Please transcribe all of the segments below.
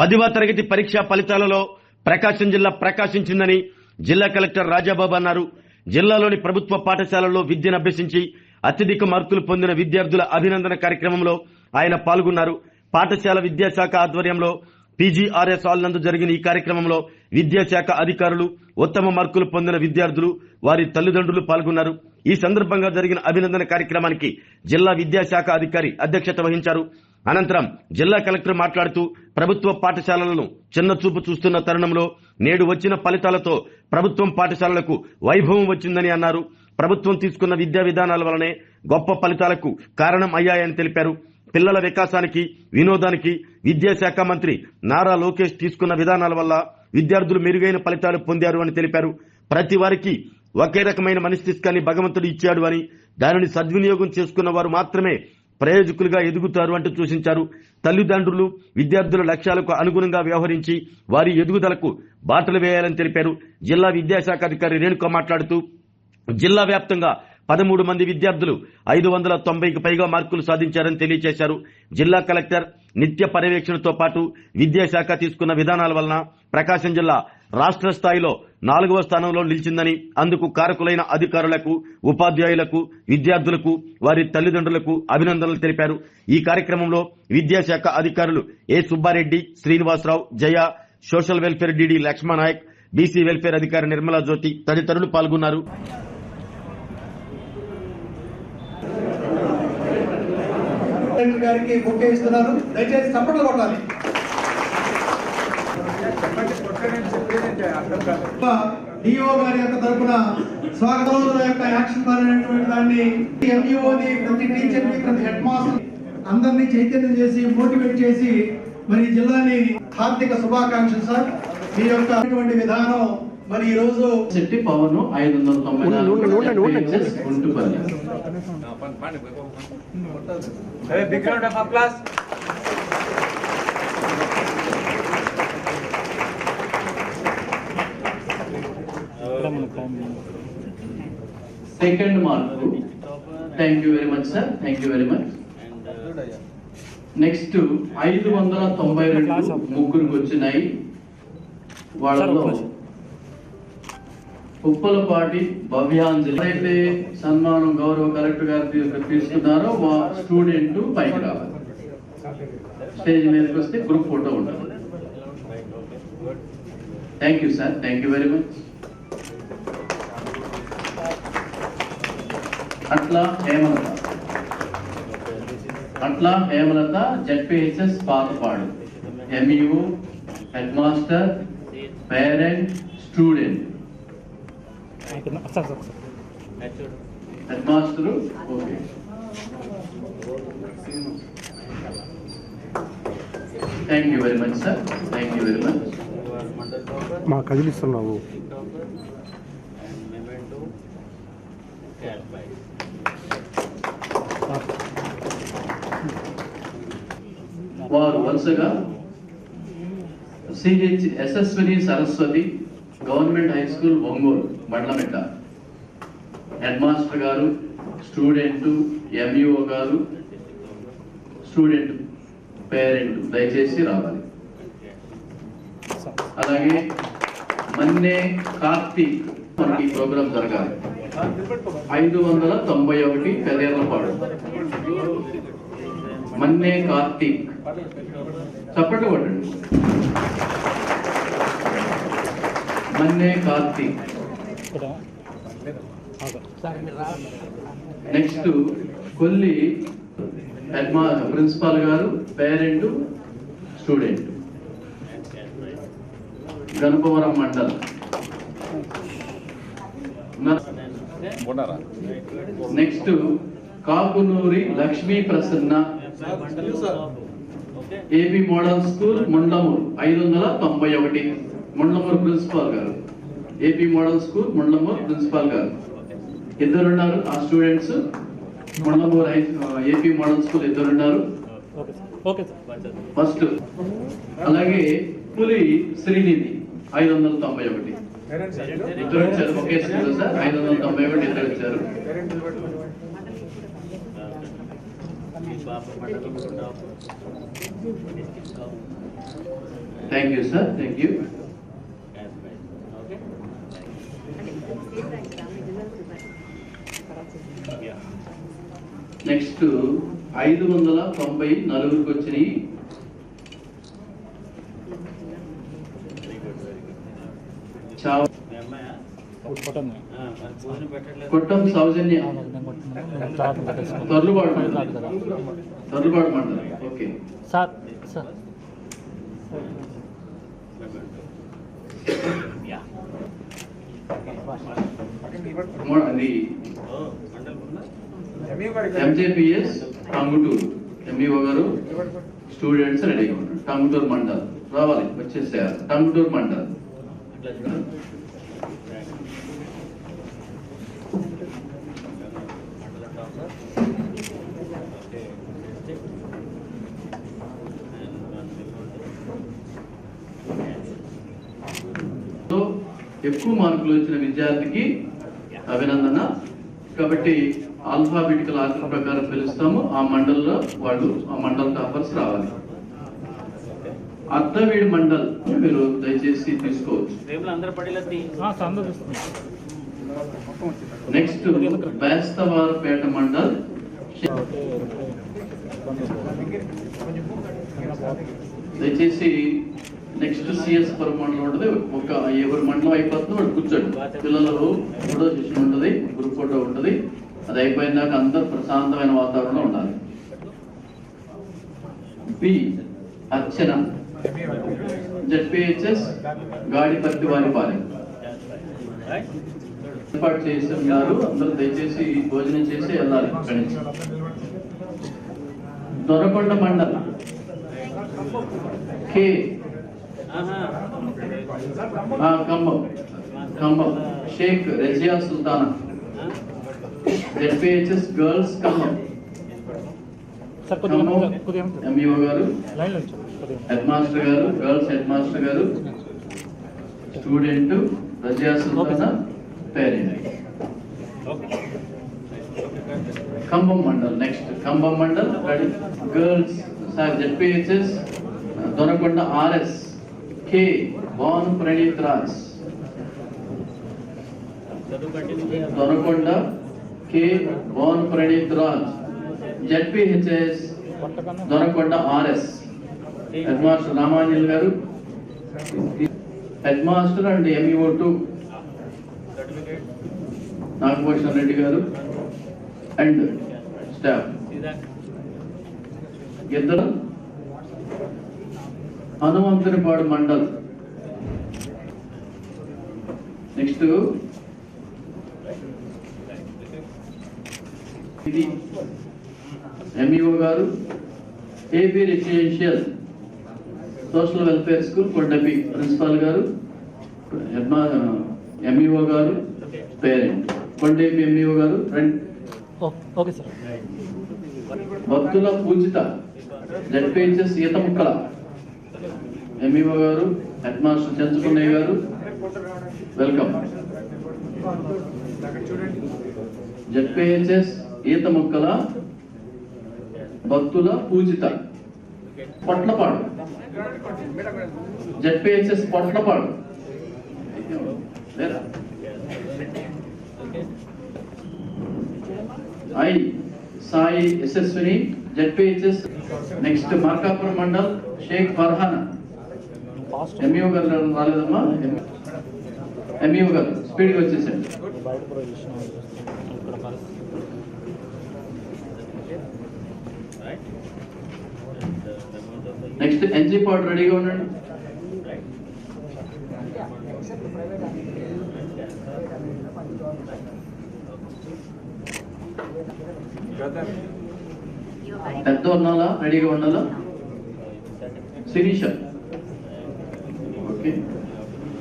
10వ తరగతి పరీక్షా ఫలితాలలో ప్రకాశం జిల్లా ప్రకాశించిందని జిల్లా కలెక్టర్ రాజాబాబు అన్నారు. జిల్లాలోని ప్రభుత్వ పాఠశాలల్లో విద్యను అభ్యసించి అత్యధిక మార్కులు పొందిన విద్యార్థుల అభినందన కార్యక్రమంలో ఆయన పాల్గొన్నారు. పాఠశాల విద్యాశాఖ ఆధ్వర్యంలో పీజీఆర్ఎస్ హాల్ నందు జరిగిన ఈ కార్యక్రమంలో విద్యాశాఖ అధికారులు, ఉత్తమ మార్కులు పొందిన విద్యార్థులు, వారి తల్లిదండ్రులు పాల్గొన్నారు. ఈ సందర్భంగా జరిగిన అభినందన కార్యక్రమానికి జిల్లా విద్యాశాఖ అధికారి అధ్యక్షత వహించారు. అనంతరం జిల్లా కలెక్టర్ మాట్లాడుతూ ప్రభుత్వ పాఠశాలలను చిన్న చూపు చూస్తున్న తరుణంలో నేడు వచ్చిన ఫలితాలతో ప్రభుత్వం పాఠశాలలకు వైభవం వచ్చిందని అన్నారు. ప్రభుత్వం తీసుకున్న విద్యా విధానాల వలనే గొప్ప ఫలితాలకు కారణం అయ్యాయని తెలిపారు. పిల్లల వికాసానికి, వినోదానికి విద్యాశాఖ మంత్రి నారా లోకేష్ తీసుకున్న విధానాల వల్ల విద్యార్థులు మెరుగైన ఫలితాలు పొందారు అని తెలిపారు. ప్రతి వారికి ఒకే రకమైన మస్తిష్కాన్ని భగవంతుడు ఇచ్చాడు అని, దానిని సద్వినియోగం చేసుకున్న వారు మాత్రమే ప్రయోజకులుగా ఎదుగుతారు అంటూ సూచించారు. తల్లిదండ్రులు విద్యార్థుల లక్ష్యాలకు అనుగుణంగా వ్యవహరించి వారి ఎదుగుదలకు బాటలు వేయాలని తెలిపారు. జిల్లా విద్యాశాఖ అధికారి రేణుక మాట్లాడుతూ జిల్లా వ్యాప్తంగా 13 మంది విద్యార్థులు 590కి పైగా మార్కులు సాధించారని తెలియజేశారు. జిల్లా కలెక్టర్ నిత్య పర్యవేక్షణతో పాటు విద్యాశాఖ తీసుకున్న విధానాల వలన ప్రకాశం జిల్లా రాష్ట్ర స్థాయిలో 4వ స్థానంలో నిలిచిందని, అందుకు కారకులైన అధికారులకు, ఉపాధ్యాయులకు, విద్యార్థులకు, వారి తల్లిదండ్రులకు అభినందనలు తెలిపారు. ఈ కార్యక్రమంలో విద్యాశాఖ అధికారులు A Subbareddy, Srinivasarao, Jaya, social welfare DD Lakshmananayak, BC welfare అధికారి నిర్మలా జ్యోతి తదితరులు పాల్గొన్నారు. గారికి బుకే ఇస్తున్నారు. దయచేసి చప్పట్లు కొట్టాలి. డిఓ గారి యొక్క తరఫున స్వాగతం యొక్క యాక్షన్ ప్లాన్ అనేటువంటి దాన్ని ఎంఈఓని, ప్రతి టీచర్ ని, ప్రతి హెడ్ మాస్టర్ అందరినీ చైతన్యం చేసి మోటివేట్ చేసి మరి జిల్లాని హార్దిక శుభాకాంక్షలు సార్. మీ యొక్క విధానం మరి ఈ రోజు Shetty Pawan 594 Guntupalli. Big round of applause. Second mark. Thank you very much sir, thank you very much. Next 592 ముగ్గురికి వచ్చినాయి. వాళ్ళలో ఉప్పలపాటి భవ్యాంజలి అయితే సన్మానం గౌరవ కలెక్టర్ గారు తీసుకున్నారో స్టూడెంట్ పైకి రావాలి. స్టేజ్ మీదకి వస్తే గ్రూప్ ఫోటో ఉంటుంది. Thank you sir, thank you very much. అట్లా Hemalatha ZPHS Patapadu, MEO, head master, parent, student. Head master okay. Thank you very much sir, thank you very much. మా కదిలిస్తున్నావు. వారు వరుసగా CH Yashaswini Saraswati, government high school Ongole Bandlametta, head master గారు, student, MEO గారు, student, parent దయచేసి రావాలి. అలాగే మన్నే కార్తీక్, మనకి ప్రోగ్రాం జరగాలి. 591 పెదేర్లపాడు. మన్నే కార్తీక్ చప్పట్లు కొట్టండి. Manne Karthik. Next Kolli head principal గారు, పేరెంట్, స్టూడెంట్, గణపవరం మండలం. Next Kakunuri Lakshmi Prasanna, AP model school Mundlamuru 591. Mundlamuru principal గారు, AP model school Mundlamuru principal గారు ఇద్దరున్నారు. ఆ students Mundlamuru AP model school ఇద్దరున్నారు ఫస్ట్. అలాగే పులి శ్రీనిధి 591 ఇద్దరు వచ్చారు. ఒకే స్కూల్ సార్, 591 ఇద్దరు వచ్చారు. Thank you sir, thank you. Next 594కి వచ్చినాయి. కొట్టం సౌజన్య తొర్లుబాడు మండలం. ఓకే సార్ సార్ అది ఎంజేపీఎస్ టంగుటూరు ఎంఈఓ గారు స్టూడెంట్స్ రెడీగా ఉన్నారు. టంగుటూరు మండల్ రావాలి, వచ్చేసారు. టంగుటూరు మండల్ ఎక్కువ మార్కులు వచ్చిన విద్యార్థికి అభినందన. కాబట్టి ఆల్ఫాబెటికల్ ఆర్డర్ ప్రకారం పిలుస్తాము. ఆ మండల్లో వాళ్ళు ఆ మండల్ టాపర్స్ రావాలి. అద్దవీడి మండల్ మీరు దయచేసి తీసుకోవచ్చు. నెక్స్ట్ బేస్తవారపేట మండల్. దయచేసి నెక్స్ట్ సిఎస్ పురం మండలం ఉంటుంది. ఒక ఎవరి మండలం అయిపోతుందో వాడు కూర్చోండి. పిల్లలు ఫోటో సెషన్ ఉంటుంది, గ్రూప్ ఫోటో ఉంటుంది. అది అయిపోయిన దాకా అందరూ ప్రశాంతమైన వాతావరణంలో ఉండాలి. బి అర్చన జెడ్పీహెచ్ఎస్ గాడిపత్తి వారిపాలెం ఏర్పాటు చేస్తున్నారు. అందరూ దయచేసి భోజనం చేసి వెళ్ళాలి ఇక్కడి నుంచి. దొరకొండ మండలం K Khammam Sheikh Razia Sultana ZPHS girls Khammam MEO గారు, హెడ్ మాస్టర్ గారు, గర్ల్స్ హెడ్ మాస్టర్ గారు, student Razia Sultana parent. Khammam mandal next Khammam mandal girls ZPHS Donakonda RS K Bhanu Praneeth Raj Donakonda K Bhanu Praneeth Raj ZPHS Donakonda RS head master Ramanjal గారు, head master and MEO two Nagabhushan Reddy గారు అండ్ స్టాఫ్. ఇద్దరు హనుమంతునిపాడు మండల్. నెక్స్ట్ ఇది ఎంఈఓ గారు, AP residential social welfare school Kondapi principal గారు, MEO గారు parent Kondapi MEO గారు. Okay sir. భక్తుల పూజిత ZPHS ఈత ముక్కల ఎంఈఓ గారు, హెడ్ మాస్టర్ చెంచుకున్నయ్య గారు welcome. ZPHS Eethamukkala Bhaktula Poojitha Potlapadu ZPHS Potlapadu I Sai Yashaswini ZPHS. Next Markapuram mandal Sheikh Farhana MEO గారు రాలేదమ్మా. ఎంఈఓ గారు స్పీడ్గా వచ్చేసండి. నెక్స్ట్ ఎన్జీ పాడ్ రెడీగా ఉండండి. పెద్ద ఉన్నాలా, రెడీగా ఉండాలా. శిరీష ఓకే.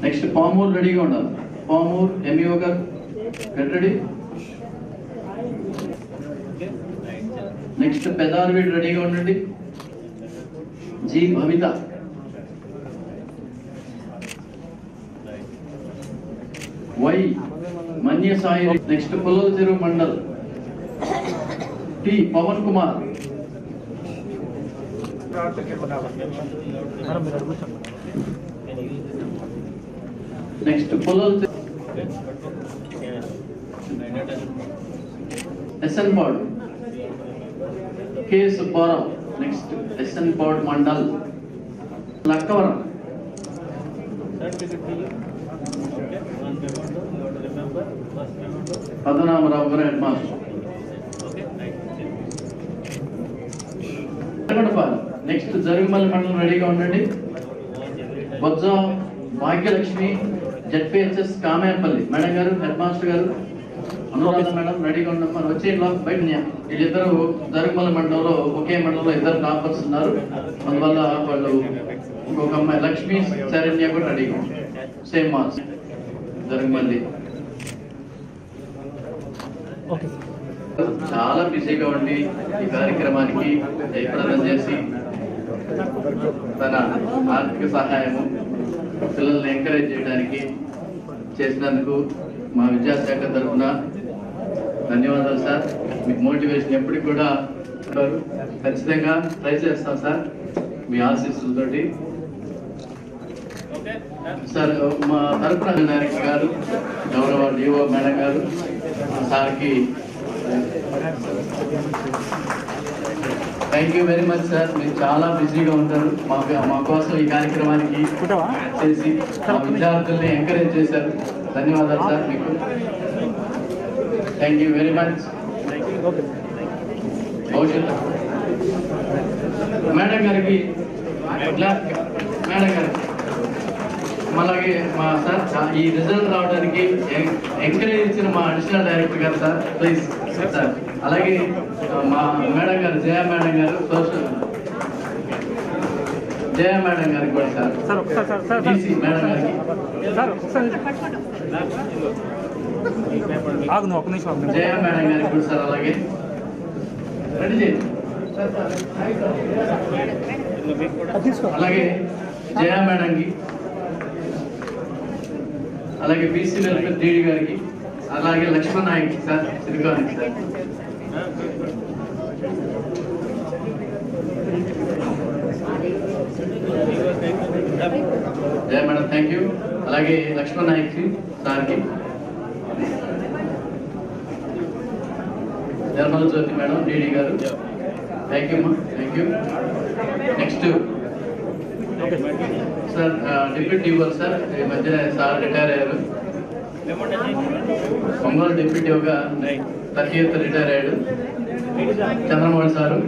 నెక్స్ట్ పామూరు రెడీగా ఉండాలి. పామూరు ఎంఈఓ గారు గెట్ రెడీ. నెక్స్ట్ పెదార్వీడ్ రెడీగా ఉండండి. G Bhavitha Y Manya Sai. Next Pullala Cheruvu mandal T Pavan Kumar. Madam మీరు అడుగుతారు. నెక్స్ట్ పొలాలు SN Pad K Subbarao. Next SN Pad mandal Lakkavaram. Padmanabharao గారు హెడ్ మాస్టర్. నెక్స్ట్ జరుగుమల్లి మండలం రెడీగా ఉండండి. బొజ్జ భాగ్యలక్ష్మి జెడ్పిహెచ్ఎస్ కామేపల్లి మేడం గారు, హెడ్ మాస్టర్ గారు. అనురాధ మేడం రెడీగా ఉన్నాం. మనం వచ్చే బయట వీళ్ళిద్దరు జరుగుమల్లి మండలంలో ఒకే మండలంలో ఇద్దరు టాపర్స్ ఉన్నారు. అందువల్ల వాళ్ళు ఇంకొక అమ్మాయి లక్ష్మి శరణ్య కూడా రెడీగా సేమ్ మార్క్స్. జరుగుమల్లి చాలా బిజీగా ఉండి ఈ కార్యక్రమానికి జయప్రదం చేసి తన ఆర్థిక సహాయము పిల్లల్ని ఎంకరేజ్ చేయడానికి చేసినందుకు మా విద్యాశాఖ తరఫున ధన్యవాదాలు సార్. మీకు మోటివేషన్ ఎప్పటికి కూడా ఖచ్చితంగా ట్రై చేస్తాం సార్ మీ ఆశీస్సులతోటి. సార్ మా తరఫున డైరెక్టర్ గారు, గౌరవ డిఓ మేడం గారు సార్కి thank you very much sir. మీరు చాలా బిజీగా ఉంటారు. మా కోసం ఈ కార్యక్రమానికి చేసి మా విద్యార్థుల్ని ఎంకరేజ్ చేశారు. ధన్యవాదాలు సార్ మీకు. Thank you very much. భవిష్యత్తు మేడం గారికి అలాగే మా సార్ ఈ రిజల్ట్ రావడానికి ఎంకరేజ్ ఇచ్చిన మా అడిషనల్ డైరెక్టర్ గారు సార్ ప్లీజ్ సార్. అలాగే మా మేడం గారు జయ మేడం గారు, సోషల్ జయ మేడం గారికి కూడా సార్, డీసీ మేడం గారికి, జయ మేడం గారికి కూడా సార్. అలాగే రెడీ చేయండి. అలాగే జయ మేడంకి, అలాగే బీసీ వెల్ఫేర్ డీడీ గారికి, అలాగే Laxman Nayak sir Srikanth sir. Jaya madam thank you. అలాగే లక్ష్మణ్ నాయక్ సార్కి, నిర్మల జ్యోతి మేడం డీడీ గారు థ్యాంక్ యూ అమ్మా, thank you. Next sir deputy ఇవ్వాలి సార్. ఈ మధ్యన సార్ రిటైర్ అయ్యారు. ఒంగోలు డిప్యూటీగా 30th రిటైర్ అయ్యాడు Chandramohan sir.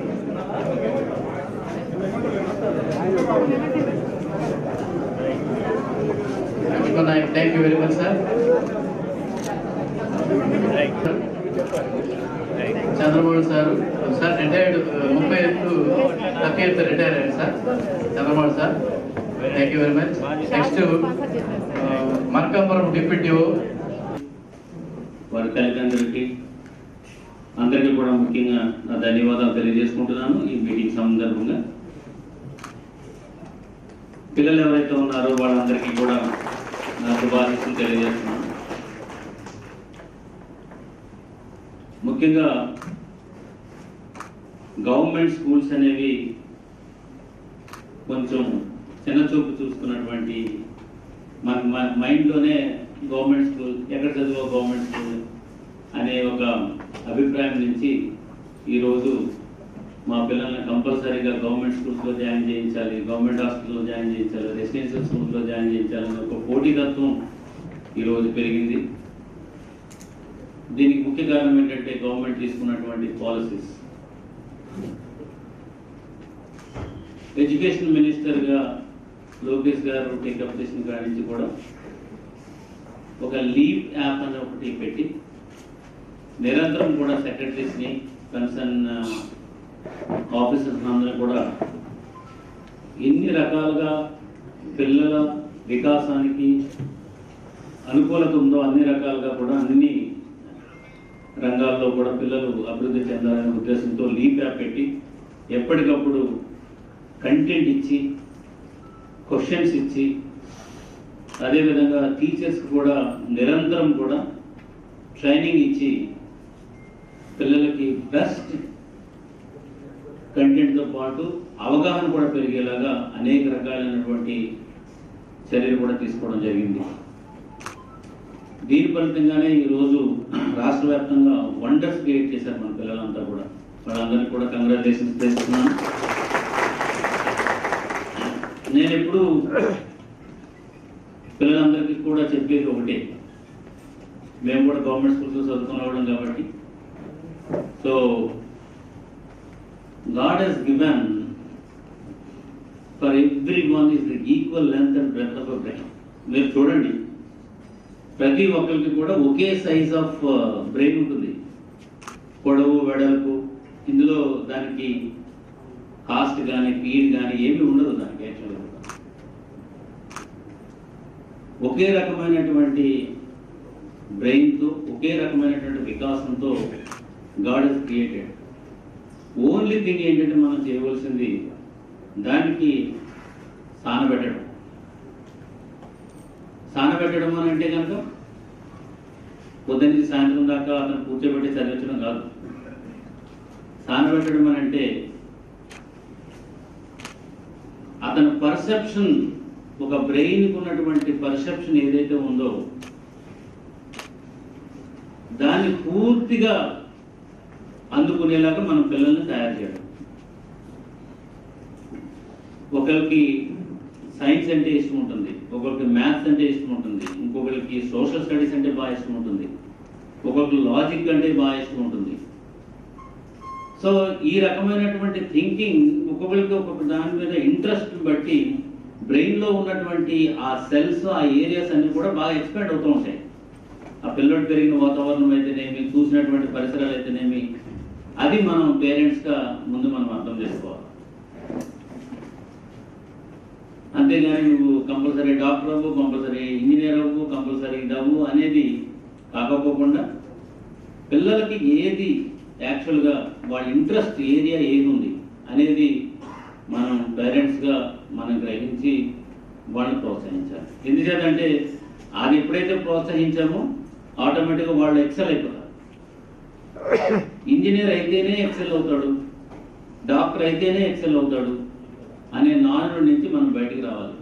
Thank you very much sir. Chandramohan sir sir retired 30th retire అయ్యాడు sir Chandramohan sir. Thank you very much. Next Markapuram deputy వారి తల్లిదండ్రులకి అందరికీ కూడా ముఖ్యంగా నా ధన్యవాదాలు తెలియజేసుకుంటున్నాను. ఈ మీటింగ్ సందర్భంగా పిల్లలు ఎవరైతే ఉన్నారో వాళ్ళందరికీ కూడా నా శుభాశీస్సులు తెలియజేస్తున్నాను. ముఖ్యంగా గవర్నమెంట్ స్కూల్స్ అనేవి కొంచెం చిన్న చూపు చూసుకున్నటువంటి మన మైండ్లోనే గవర్నమెంట్ స్కూల్ ఎక్కడ చదివో గవర్నమెంట్ స్కూల్ అనే ఒక అభిప్రాయం నుంచి ఈరోజు మా పిల్లల్ని కంపల్సరీగా గవర్నమెంట్ స్కూల్స్లో జాయిన్ చేయించాలి, గవర్నమెంట్ హాస్పిటల్లో జాయిన్ చేయించాలి, రెసిడెన్షియల్ స్కూల్స్లో జాయిన్ చేయించాలని ఒక పోటీతత్వం ఈరోజు పెరిగింది. దీనికి ముఖ్య కారణం ఏంటంటే గవర్నమెంట్ తీసుకున్నటువంటి పాలసీస్. ఎడ్యుకేషన్ మినిస్టర్గా లోకేష్ గారు టేకప్ చేసిన కాడి నుంచి కూడా ఒక లీవ్ యాప్ అని ఒకటి పెట్టి నిరంతరం కూడా సెక్రటరీస్ని, కన్సర్న్ ఆఫీసర్స్ అందరూ కూడా ఎన్ని రకాలుగా పిల్లల వికాసానికి అనుకూలత ఉందో అన్ని రకాలుగా కూడా అన్ని రంగాల్లో కూడా పిల్లలు అభివృద్ధి చెందాలనే ఉద్దేశంతో లీవ్ యాప్ పెట్టి ఎప్పటికప్పుడు కంటెంట్ ఇచ్చి, క్వశ్చన్స్ ఇచ్చి, అదేవిధంగా టీచర్స్ కూడా నిరంతరం కూడా ట్రైనింగ్ ఇచ్చి పిల్లలకి బెస్ట్ కంటెంట్తో పాటు అవగాహన కూడా పెరిగేలాగా అనేక రకాలైనటువంటి చర్యలు కూడా తీసుకోవడం జరిగింది. దీని ఫలితంగానే ఈరోజు రాష్ట్ర వ్యాప్తంగా వండర్స్ క్రియేట్ చేశారు మన పిల్లలంతా కూడా. వాళ్ళందరికీ కూడా కంగ్రాచులేషన్స్ చేస్తున్నాను. నేను ఎప్పుడు పిల్లలందరికీ కూడా చెప్పేది ఒకటే, మేము కూడా గవర్నమెంట్ స్కూల్స్లో చదువుకున్న వాళ్ళం కాబట్టి, so God has given for everyone is the equal length and breadth of a brain. మీరు చూడండి, ప్రతి ఒక్కరికి కూడా ఒకే సైజ్ ఆఫ్ బ్రెయిన్ ఉంటుంది, పొడవు వెడల్పు. ఇందులో దానికి కాస్ట్ కానీ పీరియడ్ కానీ ఏమీ ఉండదు దానికి. యాక్చువల్గా ఒకే రకమైనటువంటి బ్రెయిన్తో ఒకే రకమైనటువంటి వికాసంతో god has created. Only thing ఏంటంటే మనం చేయవలసింది దానికి సానబెట్టడం. సానబెట్టడం అని అంటే కనుక పొద్దున్నది సాయంత్రం దాకా అతను కూర్చోబెట్టి చదివించడం కాదు. సానబెట్టడం అని అంటే అతని పర్సెప్షన్, ఒక బ్రెయిన్కి ఉన్నటువంటి పర్సెప్షన్ ఏదైతే ఉందో దాన్ని పూర్తిగా అందుకునేలాగా మనం పిల్లల్ని తయారు చేయడం. ఒకరికి సైన్స్ అంటే ఇష్టం ఉంటుంది, ఒకరికి మ్యాథ్స్ అంటే ఇష్టం ఉంటుంది, ఇంకొకరికి సోషల్ స్టడీస్ అంటే బాగా ఇష్టం ఉంటుంది, ఒకరికి లాజిక్ అంటే బాగా ఇష్టం ఉంటుంది. సో ఈ రకమైనటువంటి థింకింగ్ ఒక్కొక్కరికి ఒక్కొక్క దాని మీద ఇంట్రెస్ట్ బట్టి బ్రెయిన్లో ఉన్నటువంటి ఆ సెల్స్, ఆ ఏరియాస్ అన్ని కూడా బాగా ఎక్స్పాండ్ అవుతూ ఉంటాయి. ఆ పిల్లడు పెరిగిన వాతావరణం అయితేనేమి, చూసినటువంటి పరిసరాలు అయితేనేమి, అది మనం పేరెంట్స్గా ముందు మనం అర్థం చేసుకోవాలి. అంతేగాని నువ్వు కంపల్సరీ డాక్టర్ అవ్వు, కంపల్సరీ ఇంజనీర్ అవ్వు, కంపల్సరీ ఇదవ్వు అనేది కాకపోకుండా పిల్లలకి ఏది యాక్చువల్గా వాళ్ళ ఇంట్రెస్ట్ ఏరియా ఏది ఉంది అనేది మనం పేరెంట్స్గా మనం గ్రహించి వాళ్ళని ప్రోత్సహించాలి. ఎందుచేతంటే అది ఎప్పుడైతే ప్రోత్సహించామో ఆటోమేటిక్గా వాళ్ళు ఎక్సెల్ అయిపోతారు. ఇంజనీర్ అయితేనే ఎక్సెల్ అవుతాడు, డాక్టర్ అయితేనే ఎక్సెల్ అవుతాడు అనే నానుడి నుంచి మనం బయటికి రావాలి.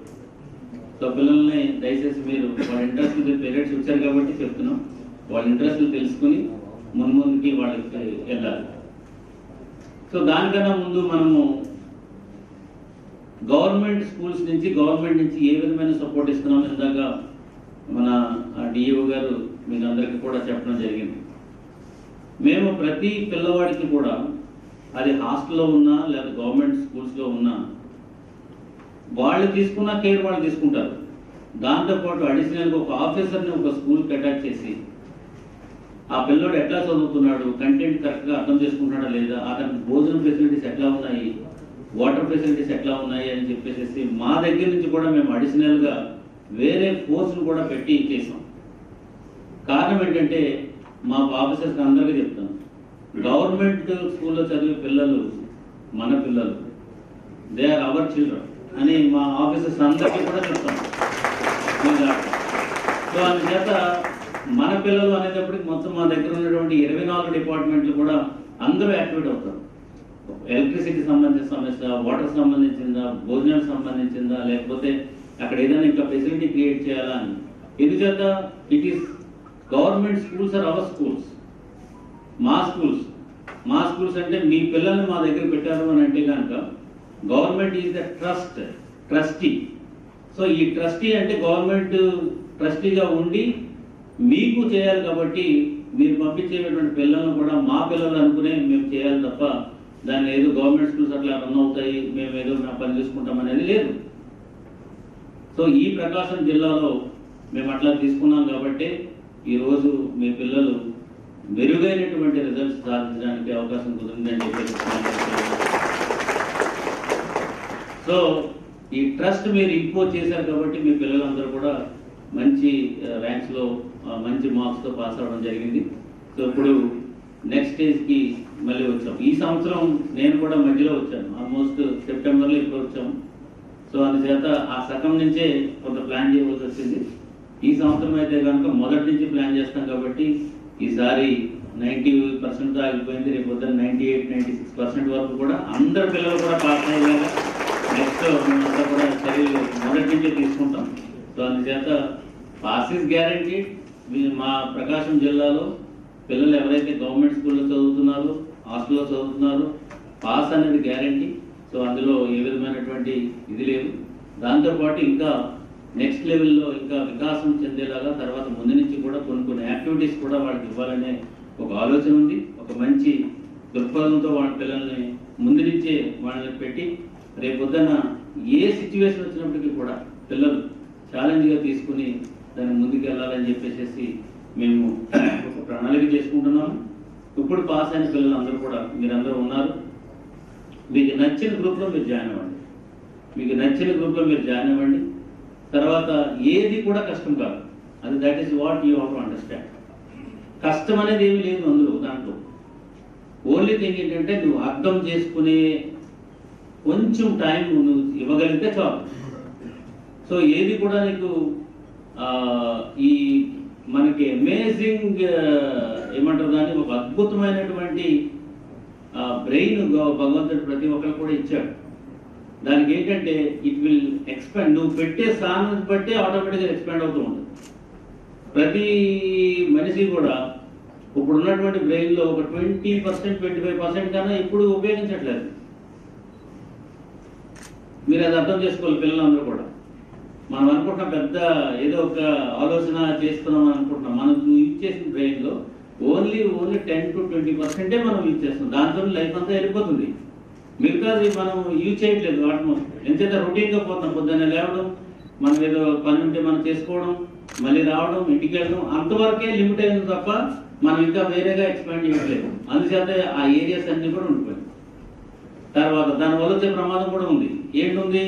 సో పిల్లల్ని దయచేసి మీరు వాళ్ళ ఇంట్రెస్ట్ పేరెంట్స్ వచ్చారు కాబట్టి చెప్తున్నాం, వాళ్ళ ఇంట్రెస్ట్లు తెలుసుకుని ముందుకి వాళ్ళకి వెళ్ళాలి. సో దానికన్నా ముందు మనము గవర్నమెంట్ స్కూల్స్ నుంచి ఏ విధమైన సపోర్ట్ ఇస్తున్నాం ఇందాక మన డిఈఓ గారు మీకు అందరికీ కూడా చెప్పడం జరిగింది. మేము ప్రతి పిల్లవాడికి కూడా అది హాస్టల్లో ఉన్నా లేదా గవర్నమెంట్ స్కూల్స్లో ఉన్నా వాళ్ళు తీసుకున్న కేర్ వాళ్ళు తీసుకుంటారు. దాంతోపాటు అడిషనల్గా ఒక ఆఫీసర్ని ఒక స్కూల్కి అటాచ్ చేసి ఆ పిల్లోడు ఎట్లా చదువుతున్నాడు, కంటెంట్ కరెక్ట్గా అర్థం చేసుకుంటున్నాడా లేదా, అతనికి భోజనం ఫెసిలిటీస్ ఎట్లా ఉన్నాయి, వాటర్ ఫెసిలిటీస్ ఎట్లా ఉన్నాయి అని చెప్పేసి మా దగ్గర నుంచి కూడా మేము అడిషనల్గా వేరే ఫోర్స్ను కూడా పెట్టి చేసాం. కారణం ఏంటంటే మా ఆఫీసర్స్ అందరికీ చెప్తాను, గవర్నమెంట్ స్కూల్లో చదివే పిల్లలు మన పిల్లలు, దే ఆర్ అవర్ చిల్డ్రన్ అని మా ఆఫీసర్స్ అందరికీ కూడా చెప్తాను. సో అందుచేత మన పిల్లలు అనేటప్పటికి మొత్తం మా దగ్గర ఉన్నటువంటి 24 డిపార్ట్మెంట్లు కూడా అందరూ యాక్టివేట్ అవుతారు. ఎలక్ట్రిసిటీ సంబంధించిన సమస్య, వాటర్ సంబంధించిందా, భోజనానికి సంబంధించిందా, లేకపోతే అక్కడ ఏదైనా ఇంకా ఫెసిలిటీ క్రియేట్ చేయాలా అని. ఎందుచేత it is government schools are our schools, మా స్కూల్స్ అంటే మీ పిల్లల్ని మా దగ్గర పెట్టారు అని అంటే కనుక government is the trustee. So ఈ ట్రస్టీ అంటే గవర్నమెంట్ ట్రస్టీగా ఉండి మీకు చేయాలి కాబట్టి మీరు పంపించేటువంటి పిల్లలను కూడా మా పిల్లలు అనుకునే మేము చేయాలి తప్ప దాన్ని ఏదో గవర్నమెంట్ స్కూల్స్ అట్లా రన్ అవుతాయి మేము ఏదో పని చేసుకుంటాం అనేది లేదు. సో ఈ ప్రకాశం జిల్లాలో మేము అట్లా తీసుకున్నాం కాబట్టి ఈరోజు మీ పిల్లలు మెరుగైనటువంటి రిజల్ట్స్ సాధించడానికి అవకాశం కుదిరిందని చెప్పేసి. సో ఈ ట్రస్ట్ మీరు ఇంపోజ్ చేశారు కాబట్టి మీ పిల్లలందరూ కూడా మంచి ర్యాంక్స్లో మంచి మార్క్స్తో పాస్ అవ్వడం జరిగింది. సో ఇప్పుడు నెక్స్ట్ స్టేజ్కి మళ్ళీ వచ్చాం. ఈ సంవత్సరం నేను కూడా మధ్యలో వచ్చాను, ఆల్మోస్ట్ సెప్టెంబర్లో ఇప్పుడు వచ్చాము. సో అందుచేత ఆ సగం నుంచే కొంత ప్లాన్ చేయవలసి వచ్చింది. ఈ సంవత్సరం అయితే కనుక మొదటి నుంచి ప్లాన్ చేస్తాం కాబట్టి ఈసారి 90% ఆగిపోయింది. రేపు పొద్దున్న 98-96% వరకు కూడా అందరు పిల్లలు కూడా పాస్ అయ్యేలాగా నెక్స్ట్ మేమంతా కూడా చర్యలు మొదటి నుంచే తీసుకుంటాం. సో అందుచేత పాస్ ఈజ్ గ్యారంటీడ్, మా ప్రకాశం జిల్లాలో పిల్లలు ఎవరైతే గవర్నమెంట్ స్కూల్లో చదువుతున్నారో, హాస్టల్లో చదువుతున్నారో పాస్ అనేది గ్యారంటీ. సో అందులో ఏ విధమైనటువంటి ఇది లేదు. దాంతోపాటు ఇంకా నెక్స్ట్ లెవెల్లో ఇంకా వికాసం చెందేలాగా తర్వాత ముందు నుంచి కూడా కొన్ని యాక్టివిటీస్ కూడా వాళ్ళకి ఇవ్వాలనే ఒక ఆలోచన ఉంది. ఒక మంచి దృక్పథంతో వాళ్ళ పిల్లల్ని ముందు నుంచే వాళ్ళని పెట్టి రేపొద్దున ఏ సిచ్యువేషన్ వచ్చినప్పటికీ కూడా పిల్లలు ఛాలెంజ్గా తీసుకుని దాన్ని ముందుకు వెళ్ళాలని చెప్పేసి మేము ఒక ప్రణాళిక చేసుకుంటున్నాము. ఇప్పుడు పాస్ అయిన పిల్లలు అందరూ కూడా మీరందరూ ఉన్నారు. మీకు నచ్చిన గ్రూప్లో మీరు జాయిన్ అవ్వండి. మీకు నచ్చిన గ్రూప్లో మీరు జాయిన్ అవ్వండి. తర్వాత ఏది కూడా కష్టం కాదు. అది that is what you have to understand. కష్టం అనేది ఏమీ లేదు అందులో. దాంట్లో ఓన్లీ థింగ్ ఏంటంటే నువ్వు అర్థం చేసుకునే కొంచెం టైం నువ్వు ఇవ్వగలిగితే చాలు. సో ఏది కూడా నీకు ఈ మనకి అమేజింగ్ ఏమంటారు దాన్ని ఒక అద్భుతమైనటువంటి బ్రెయిన్ భగవంతుడు ప్రతి ఒక్కరు కూడా ఇచ్చాడు. దానికి ఏంటంటే ఇట్ విల్ ఎక్స్పాండ్. నువ్వు పెట్టే స్థానం బట్టి ఆటోమేటిక్గా ఎక్స్పాండ్ అవుతూ ఉంటుంది. ప్రతి మనిషి కూడా ఇప్పుడు ఉన్నటువంటి బ్రెయిన్లో ఒక 20%, 25% కన్నా ఇప్పుడు ఉపయోగించట్లేదు. మీరు అది అర్థం చేసుకోవాలి. పిల్లలందరూ కూడా మనం అనుకుంటున్నాం పెద్ద ఏదో ఒక ఆలోచన చేస్తున్నాం అనుకుంటున్నాం. మనం యూజ్ చేసిన బ్రెయిన్లో ఓన్లీ 10 to 20% మనం యూజ్ చేస్తున్నాం. దాంతో లైఫ్ అంతా వెళ్ళిపోతుంది. మిగతాది మనం యూజ్ చేయట్లేదు. ఆల్మోస్ట్ ఎంతైతే రొటీన్గా పోతున్నాం. పొద్దున్నే లేవడం, మనం ఏదో పని ఉంటే మనం చేసుకోవడం, మళ్ళీ రావడం, ఇంటికి వెళ్ళడం, అంతవరకే లిమిట్ అయింది తప్ప మనం ఇంకా వేరేగా ఎక్స్పాండ్ చేయట్లేదు. అందుచేత ఆ ఏరియాస్ అన్నీ కూడా ఉండిపోయాయి. తర్వాత దానివల్ల వచ్చే ప్రమాదం కూడా ఉంది. ఏంటుంది,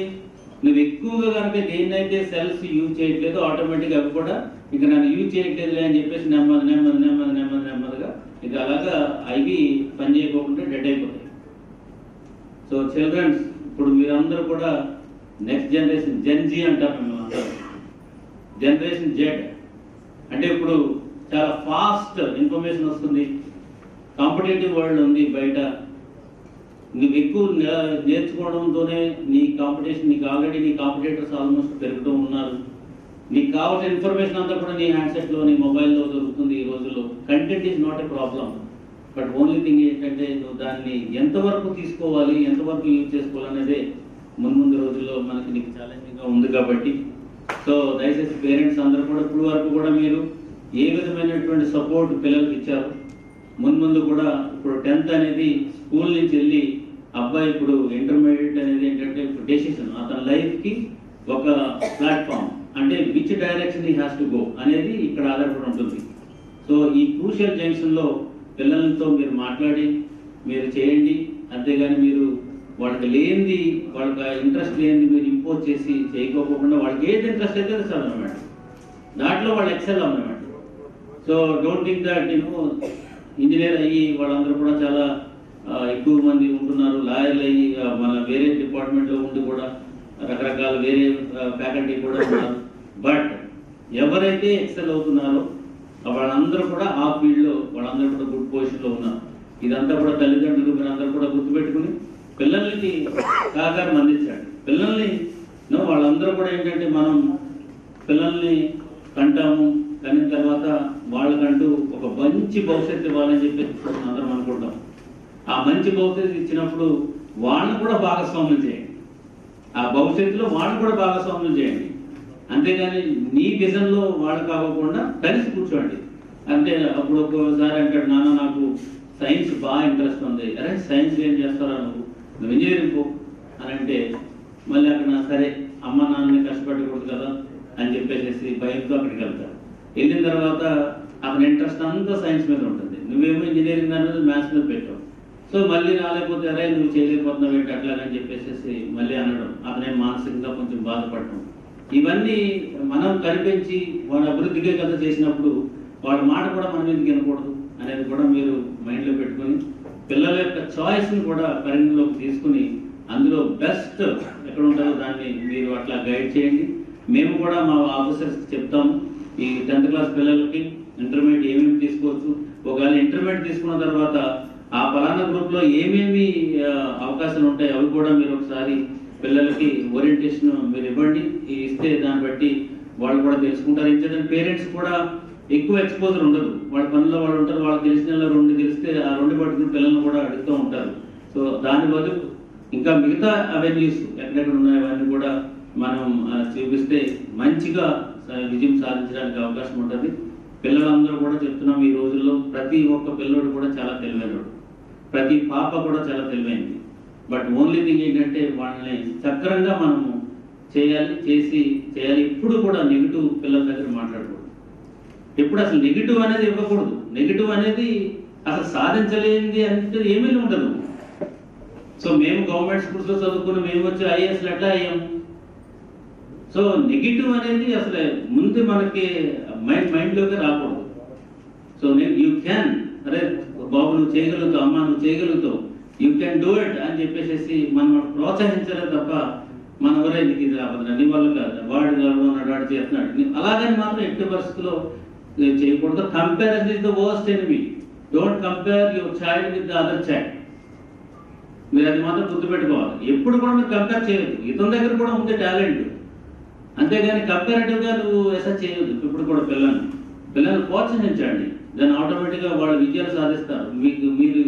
నువ్వు ఎక్కువగా కనుక దేన్నైతే సెల్స్ యూజ్ చేయట్లేదు ఆటోమేటిక్గా అవి కూడా ఇంకా నన్ను యూజ్ చేయట్లేదులే అని చెప్పేసి నెమ్మదిగా ఇక అలాగా అవి పని చేయకోకుండా డెడ్ అయిపోతాయి. సో చిల్డ్రన్స్, ఇప్పుడు మీరందరూ కూడా నెక్స్ట్ జనరేషన్ జెన్జీ అంటారు మేము అందరూ. జనరేషన్ జెడ్ అంటే ఇప్పుడు చాలా ఫాస్ట్ ఇన్ఫర్మేషన్ వస్తుంది. కాంపిటేటివ్ వరల్డ్ ఉంది బయట. నువ్వు ఎక్కువ నేర్చుకోవడంతోనే నీ కాంపిటీషన్, నీకు ఆల్రెడీ నీ కాంపిటేటర్స్ ఆల్మోస్ట్ పెరుగుతూ ఉన్నారు. నీకు కావాల్సిన ఇన్ఫర్మేషన్ అంతా కూడా నీ హ్యాండ్సెట్లో, నీ మొబైల్లో దొరుకుతుంది ఈ రోజుల్లో. Content is not a problem. But only thing ఏంటంటే నువ్వు దాన్ని ఎంతవరకు తీసుకోవాలి, ఎంతవరకు యూజ్ చేసుకోవాలనేదే ముందు రోజుల్లో మనకి నీకు ఛాలెంజింగ్గా ఉంది. కాబట్టి సో దయచేసి పేరెంట్స్ అందరూ కూడా ఇప్పుడు వరకు కూడా మీరు ఏ విధమైనటువంటి సపోర్ట్ పిల్లలకి ఇచ్చారు, ముందు కూడా ఇప్పుడు 10th అనేది స్కూల్ నుంచి వెళ్ళి అబ్బాయి ఇప్పుడు ఇంటర్మీడియట్ అనేది ఏంటంటే డెసిషన్, అతని లైఫ్కి ఒక ప్లాట్ఫామ్ అంటే which direction he has to go అనేది ఇక్కడ ఆధారపడి ఉంటుంది. సో ఈ క్రూషియల్ జంక్షన్లో పిల్లలతో మీరు మాట్లాడి మీరు చేయండి. అంతేగాని మీరు వాళ్ళకి లేనిది, వాళ్ళకి ఇంట్రెస్ట్ లేనిది మీరు ఇంపోజ్ చేసి చేయకోకుండా వాళ్ళకి ఏది ఇంట్రెస్ట్ అయితే అది చదవనమాట, దాంట్లో వాళ్ళు ఎక్సెల్ అన్నమాట. So don't think that engineer అయ్యి వాళ్ళందరూ కూడా చాలా ఎక్కువ మంది ఉంటున్నారు. లాయర్లు అయ్యి మన వేరే డిపార్ట్మెంట్లో ఉండి కూడా రకరకాల వేరే ఫ్యాకల్టీ కూడా ఉన్నారు. బట్ ఎవరైతే ఎక్సెల్ అవుతున్నారో వాళ్ళందరూ కూడా ఆ ఫీల్డ్లో వాళ్ళందరూ కూడా గుడ్ పొజిషన్లో ఉన్నారు. ఇదంతా కూడా తల్లిదండ్రులు మీరందరూ కూడా గుర్తుపెట్టుకుని పిల్లలకి సహకారం అందించాడు. పిల్లల్ని వాళ్ళందరూ కూడా ఏంటంటే మనం పిల్లల్ని కంటాము, కనిన తర్వాత వాళ్ళకంటూ ఒక మంచి భవిష్యత్తు ఇవ్వాలని చెప్పేసి అందరం అనుకుంటాం. ఆ మంచి భవిష్యత్తు ఇచ్చినప్పుడు వాళ్ళని కూడా భాగస్వామ్యం చేయండి. ఆ భవిష్యత్తులో వాళ్ళని కూడా భాగస్వామ్యం చేయండి. అంతేగాని నీ విజన్లో వాళ్ళు కాకుండా కలిసి కూర్చోండి. అంటే అప్పుడు ఒక్కోసారి అంటాడు, నాన్న నాకు సైన్స్ బాగా ఇంట్రెస్ట్ ఉంది. అరే సైన్స్ ఏం చేస్తారా నువ్వు ఇంజనీరింగ్ పో అని అంటే మళ్ళీ అక్కడ సరే అమ్మ నాన్నని కష్టపడకూడదు కదా అని చెప్పేసి భయంతో అక్కడికి వెళ్తారు. వెళ్ళిన తర్వాత అతని ఇంట్రెస్ట్ అంతా సైన్స్ మీద ఉంటుంది, నువ్వేమో ఇంజనీరింగ్ దాని మీద మ్యాథ్స్ మీద పెట్టావు. సో మళ్ళీ రాలేకపోతే అరే నువ్వు చేయలేకపోతున్నావు ఏంటి అట్లాగని చెప్పేసి మళ్ళీ అనడం, అతనే మానసికంగా కొంచెం బాధపడటం. ఇవన్నీ మనం కనిపించి వాళ్ళ అభివృద్ధికే కదా చేసినప్పుడు వాళ్ళ మాట కూడా మనం ఎందుకు వినకూడదు అనేది కూడా మీరు మైండ్లో పెట్టుకొని పిల్లల యొక్క చాయిస్ని కూడా పరిగణలోకి తీసుకుని అందులో బెస్ట్ ఎక్కడ ఉంటుందో దాన్ని మీరు అట్లా గైడ్ చేయండి. మేము కూడా మా ఆఫీసర్స్కి చెప్తాము, ఈ 10th క్లాస్ పిల్లలకి ఇంటర్మీడియట్ ఏమేమి తీసుకోవచ్చు, ఒకవేళ ఇంటర్మీడియట్ తీసుకున్న తర్వాత ఆ పలానా గ్రూప్లో ఏమేమి అవకాశాలు ఉంటాయి అవి కూడా మీరు ఒకసారి పిల్లలకి ఓరియంటేషన్ మీరు ఇవ్వండి. ఇస్తే దాన్ని బట్టి వాళ్ళు కూడా తెలుసుకుంటారు. ఇచ్చేదాన్ని పేరెంట్స్ కూడా ఎక్కువ ఎక్స్పోజర్ ఉండదు. వాళ్ళ పనిలో వాళ్ళు ఉంటారు, వాళ్ళకి తెలిసిన 2 తెలిస్తే ఆ 2 పట్టుకుని పిల్లల్ని కూడా అడుగుతూ ఉంటారు. సో దాని బదులు ఇంకా మిగతా అవెన్యూస్ ఎక్కడెక్కడ ఉన్నాయో అవన్నీ కూడా మనం చూపిస్తే మంచిగా విజయం సాధించడానికి అవకాశం ఉంటుంది. పిల్లలందరూ కూడా చెప్తున్నాం, ఈ రోజుల్లో ప్రతి ఒక్క పిల్లడు కూడా చాలా తెలివైనడు, ప్రతి పాప కూడా చాలా తెలివైంది. బట్ ఓన్లీ థింగ్ ఏంటంటే వాళ్ళని సక్రంగా మనము చేయాలి. ఎప్పుడు కూడా నెగిటివ్ పిల్లల దగ్గర మాట్లాడకూడదు. ఎప్పుడు అసలు నెగిటివ్ అనేది ఇవ్వకూడదు. నెగిటివ్ అనేది అసలు సాధించలేనిది అంటే ఏమీ ఉండదు. సో మేము గవర్నమెంట్ స్కూల్స్లో చదువుకుని మేము వచ్చి ఐఏఎస్లు ఎట్లా అయ్యాం? సో నెగిటివ్ అనేది అసలు ముందు మనకి మైండ్లోకి రాకూడదు. సో యూ క్యాన్, అరే బాబు నువ్వు చేయగలుగుతావు, అమ్మ నువ్వు చేయగలుగుతావు, యూ క్యాన్ డూ ఇట్ అని చెప్పేసి మనం ప్రోత్సహించలే తప్ప మన ఎవరే నీకు ఇది రావద్దు, నీ వల్ల కాదు, వాడు వాడు చేస్తున్నాడు అలాగని మాత్రం ఎట్టి పరిస్థితుల్లో చేయకూడదు. Comparison is the worst enemy. Don't compare your child with the other child. మీరు అది మాత్రం గుర్తుపెట్టుకోవాలి. ఎప్పుడు కూడా మీరు కంపేర్ చేయొద్దు. ఇతని దగ్గర కూడా ఉంది టాలెంట్, అంతేగాని కంపారిటివ్గా నువ్వు ఎసెస్ చేయొద్దు. ఇప్పుడు కూడా పిల్లల్ని ప్రోత్సహించండి, దాన్ని ఆటోమేటిక్గా వాళ్ళు విజయాలు సాధిస్తారు. మీరు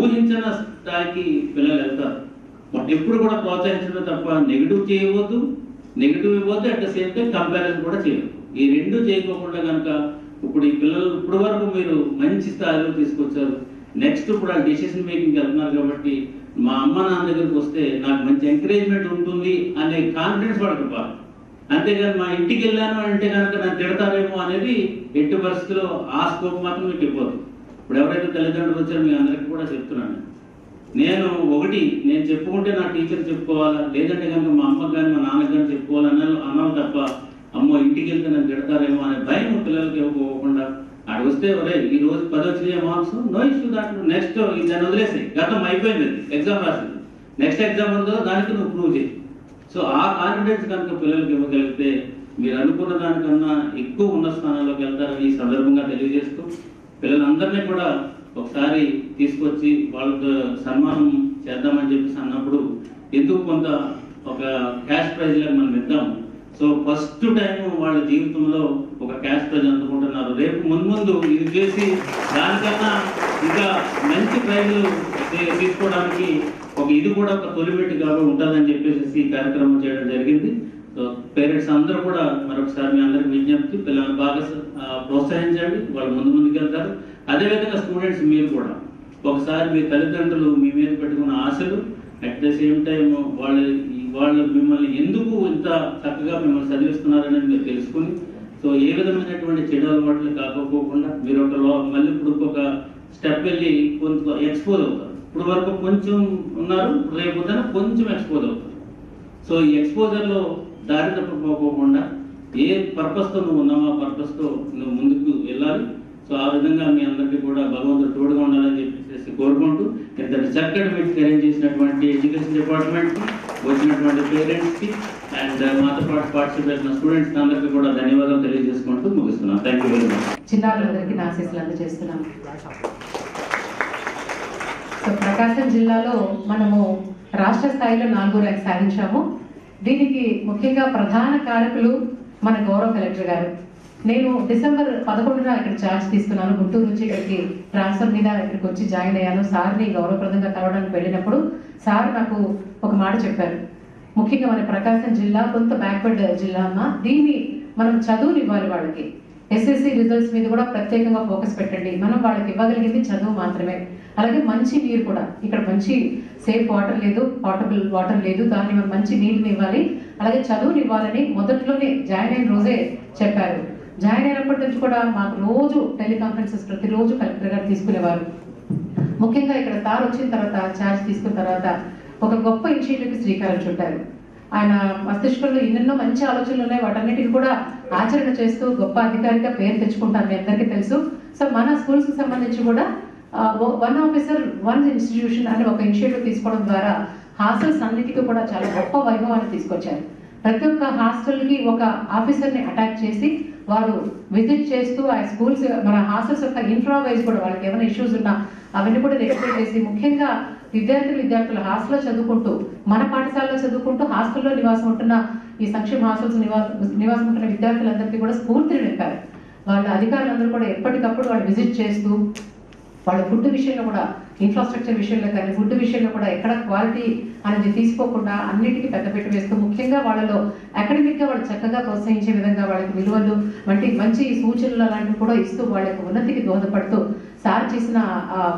ఊహించిన స్థాయికి పిల్లలు వెళ్తారు. బట్ ఎప్పుడు కూడా ప్రోత్సహించడం తప్ప నెగిటివ్ ఇవ్వద్దు, at the same time comparison కూడా చేయొద్దు. ఈ 2 చేయకోకుండా కనుక ఇప్పుడు ఈ పిల్లలు ఇప్పుడు వరకు మీరు మంచి స్థాయిలో తీసుకొచ్చారు. నెక్స్ట్ ఇప్పుడు ఆ డెసిషన్ మేకింగ్ వెళ్తున్నారు కాబట్టి మా అమ్మ నాన్న దగ్గరికి వస్తే నాకు మంచి ఎంకరేజ్మెంట్ ఉంటుంది అనే కాన్ఫిడెన్స్ వాళ్ళకి ఇవ్వాలి. అంతేగాని మా ఇంటికి వెళ్ళాను అంటే కనుక నన్ను తిడతారేమో అనేది ఎట్టి పరిస్థితుల్లో ఆ స్కోప్ మాత్రం మీకు ఇవ్వదు. ఇప్పుడు ఎవరైతే తల్లిదండ్రులు వచ్చారో మీ అందరికీ కూడా చెప్తున్నాను, నేను చెప్పుకుంటే నా టీచర్ చెప్పుకోవాలా, లేదంటే కనుక మా అమ్మకి కానీ మా నాన్నకి కానీ చెప్పుకోవాలన్నాను తప్ప అమ్మో ఇంటికి వెళ్తే నన్ను తిడతారేమో అనే భయం పిల్లలకి ఇవ్వకుండా అక్కడ వస్తే ఒరే ఈ రోజు 10 వచ్చినాయి మార్క్స్, నో ఇష్యూ, దాంట్లో నెక్స్ట్ దాన్ని వదిలేసి గతం అయిపోయింది, ఎగ్జామ్ రాసింది, నెక్స్ట్ ఎగ్జామ్ ఉందో దానికి నువ్వు ప్రూవ్ చేయి. సో ఆ కాన్ఫిడెన్స్ కనుక పిల్లలకి ఇవ్వగలిగితే మీరు అనుకున్న దానికన్నా ఎక్కువ ఉన్న స్థానాల్లోకి వెళ్తారని ఈ సందర్భంగా తెలియజేస్తూ పిల్లలందరినీ కూడా ఒకసారి తీసుకొచ్చి వాళ్ళతో సన్మానం చేద్దామని చెప్పేసి అన్నప్పుడు ఎందుకు కొంత ఒక క్యాష్ ప్రైజ్ లాగా మనం ఇద్దాం. సో ఫస్ట్ టైం వాళ్ళ జీవితంలో ఒక క్యాష్ ప్రైజ్ అందుకుంటున్నారు. రేపు ముందు ఇది చేసి దానికన్నా ఇంకా మంచి ప్రైజులు తీసుకోవడానికి ఇది కూడా ఒక తొలిమెట్టుగా ఉంటుందని చెప్పేసి ఈ కార్యక్రమం చేయడం జరిగింది. సో పేరెంట్స్ అందరూ కూడా మరొకసారి మీ అందరికి విజ్ఞప్తి, పిల్లల్ని బాగా ప్రోత్సహించండి, వాళ్ళు ముందుకు వెళ్తారు. అదేవిధంగా స్టూడెంట్స్ మీరు కూడా ఒకసారి మీ తల్లిదండ్రులు మీ మీద పెట్టుకున్న ఆశలు అట్ ద సేమ్ టైం వాళ్ళు మిమ్మల్ని ఎందుకు ఇంత చక్కగా మిమ్మల్ని చదివిస్తున్నారనేది మీరు తెలుసుకుని సో ఏ విధమైనటువంటి చెడు అలవాట్లు కాకపోకుండా మీరు మళ్ళీ ఇప్పుడు ఒక స్టెప్ వెళ్ళి కొంత ఎక్స్పోజ్ అవుతారు. ఇప్పుడు వరకు కొంచెం ఉన్నారు, రేపు కొంచెం ఎక్స్పోజ్ అవుతారు. సో ఈ ఎక్స్పోజర్లో దారి తప్పకపోకుండా ఏ పర్పస్తో నువ్వు ఉన్నావో ఆ పర్పస్తో నువ్వు ముందుకు వెళ్ళాలి. సో ఆ విధంగా మీ అందరికీ కూడా భగవంతుడు తోడుగా ఉండాలని చెప్పేసి కోరుకుంటూ ఇంతటి చక్కటి మీటింగ్ అరేంజ్ చేసినటువంటి ఎడ్యుకేషన్ డిపార్ట్మెంట్కి, వచ్చినటువంటి పేరెంట్స్కి అండ్ మాతో పాటు పార్టిసిపేట్ చేసిన స్టూడెంట్స్కి అందరికీ కూడా ధన్యవాదాలు తెలియజేసుకుంటూ ముగిస్తున్నాను. Thank you very much. చిన్నారులందరికీ నా ఆశీస్సులు అందజేస్తున్నాం. సో ప్రకాశం జిల్లాలో మనము రాష్ట్ర స్థాయిలో 4వ ర్యాంక్ సాధించాము. దీనికి ముఖ్యంగా ప్రధాన కారకులు మన గౌరవ కలెక్టర్ గారు. నేను డిసెంబర్ 11న ఇక్కడ ఛార్జ్ తీసుకున్నాను. గుంటూరు నుంచి ఇక్కడికి ట్రాన్స్ఫర్ మీద ఇక్కడికి వచ్చి జాయిన్ అయ్యాను. సార్ని గౌరవప్రదంగా కలవడానికి వెళ్ళినప్పుడు సార్ నాకు ఒక మాట చెప్పారు. ముఖ్యంగా మన ప్రకాశం జిల్లా కొంత బ్యాక్వర్డ్ జిల్లా అన్న, దీన్ని మనం చదువుని ఇవ్వాలి. వాళ్ళకి ఎస్ఎస్సి రిజల్ట్స్ మీద కూడా ప్రత్యేకంగా ఫోకస్ పెట్టండి. మనం వాళ్ళకి ఇవ్వగలిగింది చదువు మాత్రమే. అలాగే మంచి నీరు కూడా, ఇక్కడ మంచి సేఫ్ వాటర్ లేదు, పోర్టబుల్ వాటర్ లేదు, దాన్ని మనం మంచి నీటిని ఇవ్వాలి, అలాగే చదువుని ఇవ్వాలని మొదట్లోనే జాయిన్ అయిన రోజే చెప్పారు. జాయిన్ అయినప్పటి నుంచి కూడా మాకు రోజు టెలికాన్ఫరెన్సెస్ ప్రతిరోజు కలెక్టర్ గారు తీసుకునేవారు. ముఖ్యంగా ఇక్కడ సార్ వచ్చిన తర్వాత ఛార్జ్ తీసుకున్న తర్వాత ఒక గొప్ప ఇనిషియేటివ్కి శ్రీకారం చుట్టారు. ఆయన మస్తిష్కంలో ఎన్నెన్నో మంచి ఆలోచనలు ఉన్నాయి, వాటన్నిటిని కూడా ఆచరణ చేస్తూ గొప్ప అధికారిగా పేరు తెచ్చుకుంటారు, మీ అందరికీ తెలుసు. సో మన స్కూల్స్కి సంబంధించి కూడా 1 ఆఫీసర్ 1 ఇన్స్టిట్యూషన్ అనే ఒక ఇనిషియేటివ్ తీసుకోవడం ద్వారా హాస్టల్స్ అన్నిటికీ కూడా చాలా గొప్ప వైభవాన్ని తీసుకొచ్చారు. ప్రతి ఒక్క హాస్టల్కి ఒక ఆఫీసర్ని అటాక్ చేసి వారు విజిట్ చేస్తూ ఆ స్కూల్స్ మన హాస్టల్స్ యొక్క ఇన్ఫ్రావైజ్ కూడా వాళ్ళకి ఏమైనా ఇష్యూస్ ఉన్నా అవన్నీ కూడా రెక్టిఫై చేసి, ముఖ్యంగా విద్యార్థులు హాస్టల్లో చదువుకుంటూ, మన పాఠశాలలో చదువుకుంటూ హాస్టల్లో నివాసం ఉంటున్న ఈ సంక్షేమ హాస్టల్స్ నివాసం ఉంటున్న విద్యార్థులందరికీ కూడా స్ఫూర్తిని నింపారు. వాళ్ళ అధికారులందరూ కూడా ఎప్పటికప్పుడు వాళ్ళు విజిట్ చేస్తూ వాళ్ళ ఫుడ్ విషయంలో కూడా, ఇన్ఫ్రాస్ట్రక్చర్ విషయంలో కానీ ఫుడ్ విషయంలో కూడా ఎక్కడ క్వాలిటీ అనేది తీసుకోకుండా అన్నిటికీ పెద్దపీట వేస్తూ, ముఖ్యంగా వాళ్ళలో అకాడమిక్గా వాళ్ళు చక్కగా ప్రోత్సహించే విధంగా వాళ్ళకి విలువలు వంటి మంచి సూచనలు అలాంటివి కూడా ఇస్తూ వాళ్ళ యొక్క ఉన్నతికి దోహదపడుతూ సార్ చేసిన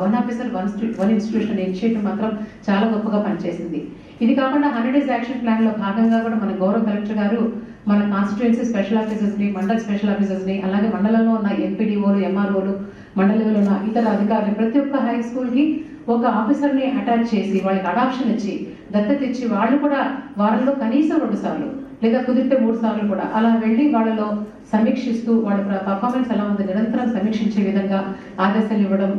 one officer one institution initiative మాత్రం చాలా గొప్పగా పనిచేసింది. ఇది కాకుండా 100 Days యాక్షన్ ప్లాన్ లో భాగంగా కూడా మన గౌరవ కలెక్టర్ గారు మన కాన్స్టిట్యుయెన్సీ స్పెషల్ ఆఫీసర్స్ ని, మండల్ స్పెషల్ ఆఫీసర్స్ ని, అలాగే మండలంలో ఉన్న ఎంపీడీఓలు, ఎంఆర్ఓలు, మండల లెవెల్ ఉన్న ఇతర అధికారులు, ప్రతి ఒక్క హై స్కూల్ కి ఒక ఆఫీసర్ ని అటాచ్ చేసి వాళ్ళకి అడాప్షన్ ఇచ్చి దత్తత ఇచ్చి వాళ్ళు కూడా వారంలో కనీసం 2 సార్లు లేదా కుదిరితే 3 సార్లు కూడా అలా వెళ్ళి వాళ్ళలో సమీక్షిస్తూ వాళ్ళ పర్ఫార్మెన్స్ ఎలా ఉంది నిరంతరం సమీక్షించే విధంగా ఆదేశాలు ఇవ్వడం.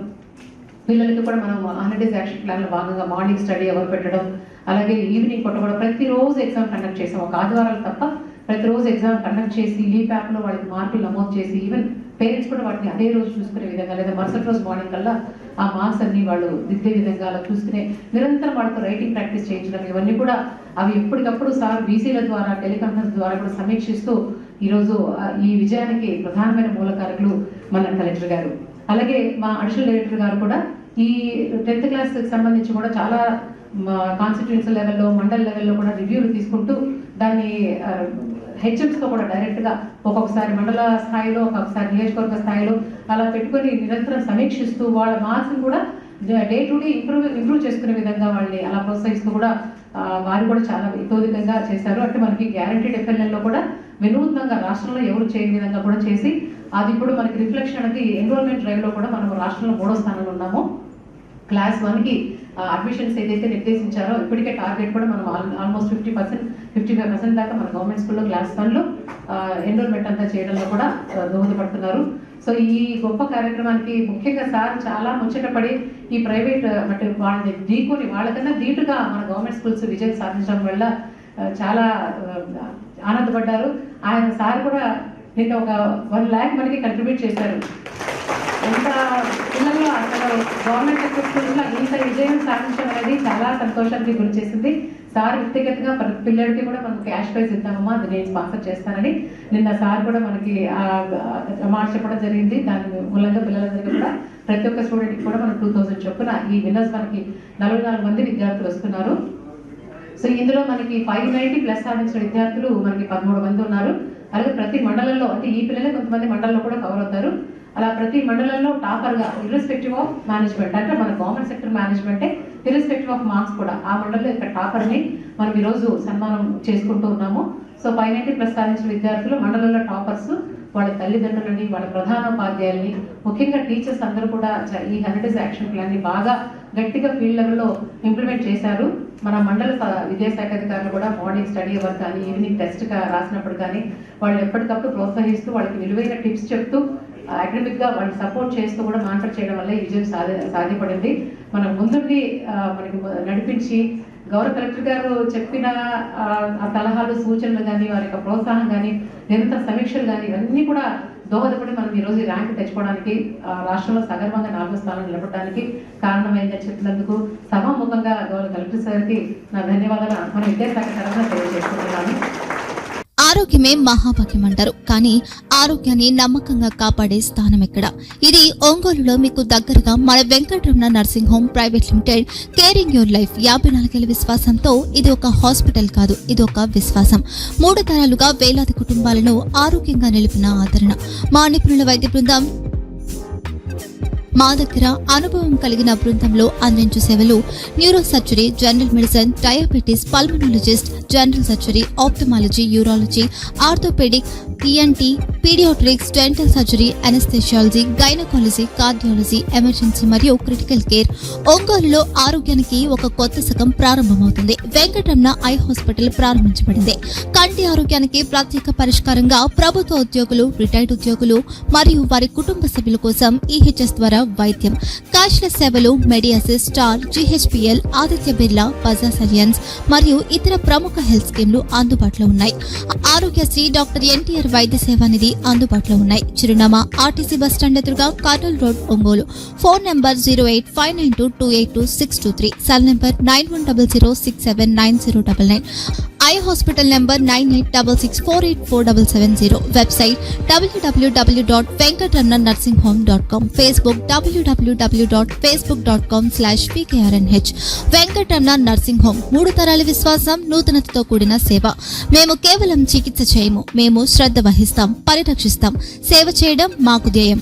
పిల్లలకి కూడా మనం 100 Days యాక్షన్ ప్లాన్ లో భాగంగా మార్నింగ్ స్టడీ అవర్ పెట్టడం, అలాగే ఈవినింగ్ పూట కూడా ప్రతిరోజు ఎగ్జామ్ కండక్ట్ చేసాం. ఒక ఆదివారాలు తప్ప ప్రతిరోజు ఎగ్జామ్ కండక్ట్ చేసి లీప్ యాప్ లో వాళ్ళకి మార్కులు నమోదు చేసి ఈవెన్ పేరెంట్స్ కూడా వాటిని అదే రోజు చూసుకునే విధంగా లేదా మరుసటి రోజు మార్నింగ్ కల్లా ఆ మార్క్స్ అన్ని వాళ్ళు దిద్దే విధంగా అలా చూసుకునే నిరంతరం వాళ్ళతో రైటింగ్ ప్రాక్టీస్ చేయించడం, ఇవన్నీ కూడా అవి ఎప్పటికప్పుడు సార్ వీసీల ద్వారా టెలికాన్ఫరెన్స్ ద్వారా కూడా సమీక్షిస్తూ ఈరోజు ఈ విజయానికి ప్రధానమైన మూలకారకులు మన కలెక్టర్ గారు. అలాగే మా అడిషనల్ డైరెక్టర్ గారు కూడా ఈ 10th క్లాస్ సంబంధించి కూడా చాలా కాన్స్టిట్యుయెన్సీ లెవెల్లో, మండల్ లెవెల్లో కూడా రివ్యూలు తీసుకుంటూ దాన్ని హెచ్ఎంస్ తో కూడా డైరెక్ట్ గా ఒక్కొక్కసారి మండల స్థాయిలో, ఒక్కొక్కసారి నియోజకవర్గ స్థాయిలో అలా పెట్టుకొని నిరంతరం సమీక్షిస్తూ వాళ్ళ మార్క్స్ కూడా డే టు డే ఇంప్రూవ్ చేసుకునే విధంగా వాళ్ళని అలా ప్రోత్సహిస్తూ కూడా వారు కూడా చాలా ఇతోధికంగా చేశారు. అంటే మనకి గ్యారంటీడ్ ఎఫ్ఎల్ఎల్లో కూడా వినూత్నంగా రాష్ట్రంలో ఎవరు చేయని విధంగా కూడా చేసి అది ఇప్పుడు మనకి రిఫ్లెక్షన్ అనేది ఎన్రోల్మెంట్ డ్రైవ్ లో కూడా మనం రాష్ట్రంలో 3వ స్థానంలో ఉన్నాము. క్లాస్ 1కి అడ్మిషన్స్ ఏదైతే నిర్దేశించారో ఇప్పటికే టార్గెట్ కూడా మనం ఆల్మోస్ట్ 55% దాకా మన గవర్నమెంట్ స్కూల్లో క్లాస్ 1లో ఎన్రోల్మెంట్ అంతా చేయడంలో కూడా దోహదపడుతున్నారు. సో ఈ గొప్ప కార్యక్రమానికి ముఖ్యంగా సార్ చాలా ముచ్చటపడి ఈ ప్రైవేట్ అంటే వాళ్ళని ఢీకొని వాళ్ళకన్నా ధీటుగా మన గవర్నమెంట్ స్కూల్స్ విజయం సాధించడం వల్ల చాలా ఆనందపడ్డారు. ఆయన సార్ కూడా నిన్న ఒక 1 lakh మనకి కంట్రిబ్యూట్ చేశారు. ఎంత పిల్లల్లో అసలు గవర్నమెంట్ సెక్టర్ స్కూల్స్లో ఇంత విజయం సాధించడం అనేది చాలా సంతోషానికి గురి చేసింది. సార్ వ్యక్తిగతంగా ప్రతి పిల్లడికి కూడా మనం క్యాష్ ప్రైజ్ ఇద్దామమ్మా, అది నేను స్పాన్సర్ చేస్తానని నిన్న సార్ కూడా మనకి మాట చెప్పడం జరిగింది. దాని మూలంగా పిల్లలందరికీ కూడా ప్రతి ఒక్క స్టూడెంట్కి కూడా మనం 2000 చొప్పున ఈ విన్నర్స్ మనకి 44 మంది విద్యార్థులు వస్తున్నారు. సో ఇందులో మనకి 590+ సాధించిన విద్యార్థులు మనకి 13 మంది ఉన్నారు. అలాగే ప్రతి మండలంలో అంటే ఈ పిల్లలే కొంతమంది మండలంలో కూడా కవర్ అవుతారు. అలా ప్రతి మండలంలో టాపర్గా ఇర్రెస్పెక్టివ్ ఆఫ్ మేనేజ్మెంట్ అంటే మన గవర్నమెంట్ సెక్టర్ మేనేజ్మెంటే ఇర్రెస్పెక్టివ్ ఆఫ్ మార్క్స్ కూడా ఆ మండలంలో ఇక్కడ టాపర్ని మనం ఈరోజు సన్మానం చేసుకుంటూ ఉన్నాము. సో 590+ సాధించిన విద్యార్థులు మండలంలో టాపర్స్, వాళ్ళ తల్లిదండ్రులని, వాళ్ళ ప్రధానోపాధ్యాయులని, ముఖ్యంగా టీచర్స్ అందరూ కూడా ఈ 100 Days యాక్షన్ ప్లాన్ని బాగా గట్టిగా ఫీల్డ్ లెవెల్లో ఇంప్లిమెంట్ చేశారు. మన మండల విద్యాశాఖ అధికారులు కూడా మార్నింగ్ స్టడీ అవర్ కానీ ఈవినింగ్ టెస్ట్ రాసినప్పుడు కానీ వాళ్ళు ఎప్పటికప్పుడు ప్రోత్సహిస్తూ వాళ్ళకి విలువైన టిప్స్ చెప్తూ అకాడమిక్ గా వాళ్ళని సపోర్ట్ చేస్తూ కూడా మానిటర్ చేయడం వల్ల ఈ విజయం సాధ్యపడింది. మనం ముందుండి మనకి నడిపించి గౌరవ కలెక్టర్ గారు చెప్పిన సలహాలు, సూచనలు కానీ వారి యొక్క ప్రోత్సాహం కానీ నిరంతర సమీక్షలు కానీ ఇవన్నీ కూడా దోహదపడి మనం ఈరోజు ఈ ర్యాంక్ తెచ్చుకోవడానికి రాష్ట్రంలో సగర్వంగా 4వ స్థానం నిలబడడానికి కారణమైందని చెప్పినందుకు సభాముఖంగా గౌరవ కలెక్టర్ సార్కి నా ధన్యవాదాలు మన విద్యాశాఖ తరఫున తెలియజేసుకుంటున్నాను. ఆరోగ్యమే మహాభాగ్యం అంటారు, కానీ ఆరోగ్యాన్ని నమ్మకంగా కాపాడే స్థానం ఎక్కడ? ఇది ఒంగోలులో మీకు దగ్గరగా మన Venkataramana nursing home private limited. Caring your life 54 ఏళ్ల విశ్వాసంతో ఇది ఒక హాస్పిటల్ కాదు, ఇది ఒక విశ్వాసం. 3 తరాలుగా వేలాది కుటుంబాలను ఆరోగ్యంగా నిలిపిన ఆదరణ. మా నిపుణుల వైద్య బృందం మా దగ్గర అనుభవం కలిగిన బృందంలో అందించే సేవలు neuro surgery, general medicine, diabetes, pulmonologist, general surgery, ophthalmology, urology, orthopaedic, ENT, paediatrics, dental surgery, anaesthesiology, gynaecology, cardiology, emergency మరియు క్రిటికల్ కేర్. ఒంగోలులో ఆరోగ్యానికి ఒక కొత్త శకం ప్రారంభమవుతుంది. వెంకటరమణ ఐ హాస్పిటల్ ప్రారంభించబడింది. కంటి ఆరోగ్యానికి ప్రత్యేక పరిష్కారంగా ప్రభుత్వ ఉద్యోగులు, రిటైర్డ్ ఉద్యోగులు మరియు వారి కుటుంబ సభ్యుల కోసం ఈహెచ్ఎస్ ద్వారా వైద్యం, క్యాష్లెస్ సేవలు, మెడియాసిస్, స్టార్, జీహెచ్పీఎల్, ఆదిత్య బిర్లా, బజాజ్ అలియన్స్ మరియు ఇతర ప్రముఖ హెల్త్ స్కీమ్లు అందుబాటులో ఉన్నాయి. ఆరోగ్యశ్రీ, డాక్టర్ ఎన్టీఆర్ వైద్య సేవా నిధి అందుబాటులో ఉన్నాయి. చిరునామా ఆర్టీసీ బస్టాండ్ ఎదురుగా, Kurnool road, Ongole. Phone number 08592282623, cell number 9100679099. Eye hospital number 9866484770. Website www.venkatramnanursing.com. Facebook www.facebook.com/pkrnh. Venkataramana nursing home, 3 తరాల విశ్వాసం, నూతనతతో కూడిన సేవ. మేము కేవలం చికిత్స చేయము, మేము శ్రద్ధ వహిస్తాం, పరిరక్షిస్తాం. సేవ చేయడం మాకు ధ్యేయం.